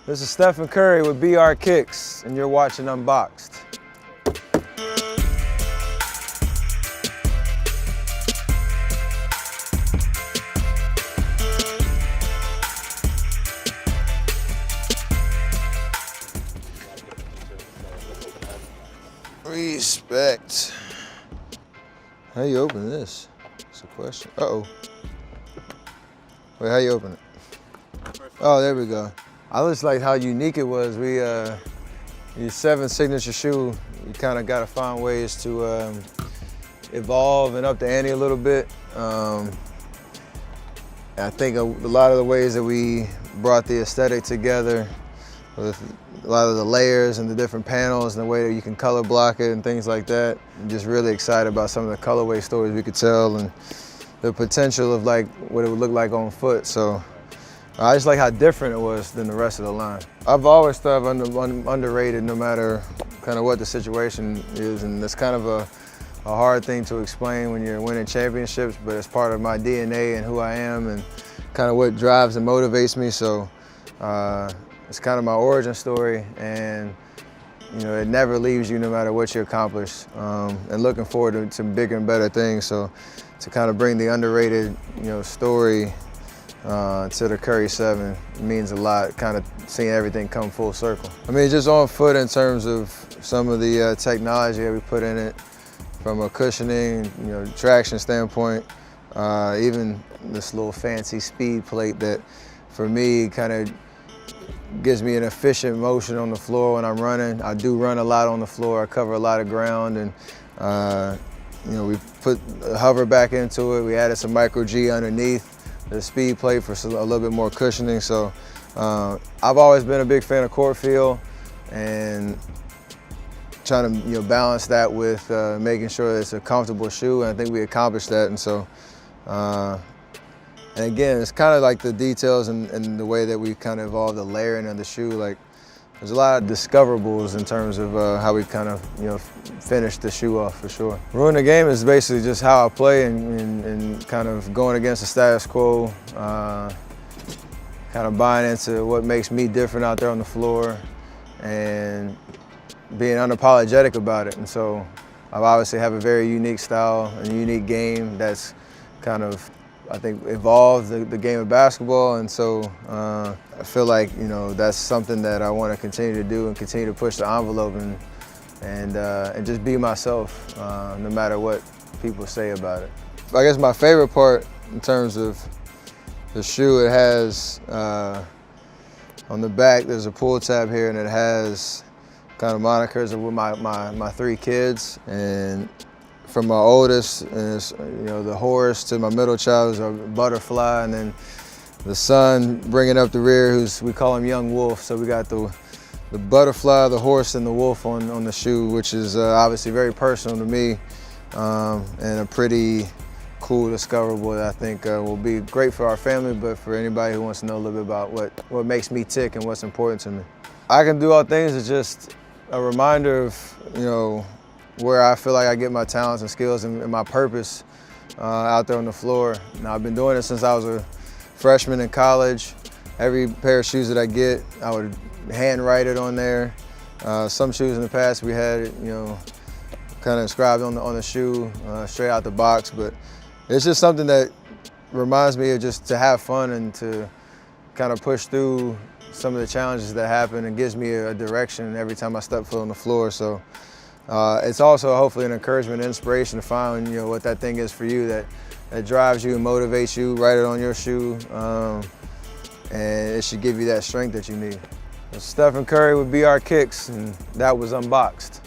This is Steph Curry with BR Kicks, and you're watching Unboxed. Respect. How you open this? That's a question. Uh-oh. Wait, how you open it? Oh, there we go. I just like how unique it was. Your 7 signature shoe, you kind of got to find ways to evolve and up the ante a little bit. I think a lot of the ways that we brought the aesthetic together with a lot of the layers and the different panels and the way that you can color block it and things like that. I'm just really excited about some of the colorway stories we could tell and the potential of like what it would look like on foot. So I just like how different it was than the rest of the line. I've always thought I'm underrated no matter kind of what the situation is, and it's kind of a hard thing to explain when you're winning championships, but it's part of my DNA and who I am and kind of what drives and motivates me. So it's kind of my origin story, and you know, it never leaves you no matter what you accomplish, and looking forward to bigger and better things. So to kind of bring the underrated, story to the Curry 7 means a lot, kind of seeing everything come full circle. I mean, just on foot in terms of some of the technology that we put in it, from a cushioning, traction standpoint, even this little fancy speed plate that for me kind of gives me an efficient motion on the floor when I'm running. I do run a lot on the floor. I cover a lot of ground, and we put the hover back into it. We added some micro G underneath the speed plate for a little bit more cushioning. So I've always been a big fan of court feel and trying to balance that with making sure that it's a comfortable shoe, and I think we accomplished that. And so, and again, it's kind of like the details and the way that we kind of evolved the layering of the shoe. Like, there's a lot of discoverables in terms of how we kind of finished the shoe off, for sure. Ruin the game is basically just how I play and kind of going against the status quo, kind of buying into what makes me different out there on the floor and being unapologetic about it. And so I obviously have a very unique style and unique game that's kind of, I think, evolved the game of basketball. And so I feel like, that's something that I want to continue to do and continue to push the envelope and just be myself, no matter what people say about it. I guess my favorite part in terms of the shoe, it has, on the back, there's a pull tab here, and it has kind of monikers of my 3 kids. And from my oldest is, the horse, to my middle child is a butterfly, and then the son bringing up the rear, we call him Young Wolf. So we got the butterfly, the horse, and the wolf on the shoe, which is obviously very personal to me, and a pretty cool discoverable that I think will be great for our family, but for anybody who wants to know a little bit about what makes me tick and what's important to me. I Can Do All Things is just a reminder of, where I feel like I get my talents and skills and my purpose out there on the floor. Now, I've been doing it since I was a freshman in college. Every pair of shoes that I get, I would handwrite it on there. Some shoes in the past we had, kind of inscribed on the shoe straight out the box, but it's just something that reminds me of just to have fun and to kind of push through some of the challenges that happen, and gives me a direction every time I step foot on the floor. So it's also hopefully an encouragement and inspiration to find what that thing is for you that drives you and motivates you. Write it on your shoe, and it should give you that strength that you need. Steph Curry with BR Kicks, and that was Unboxed.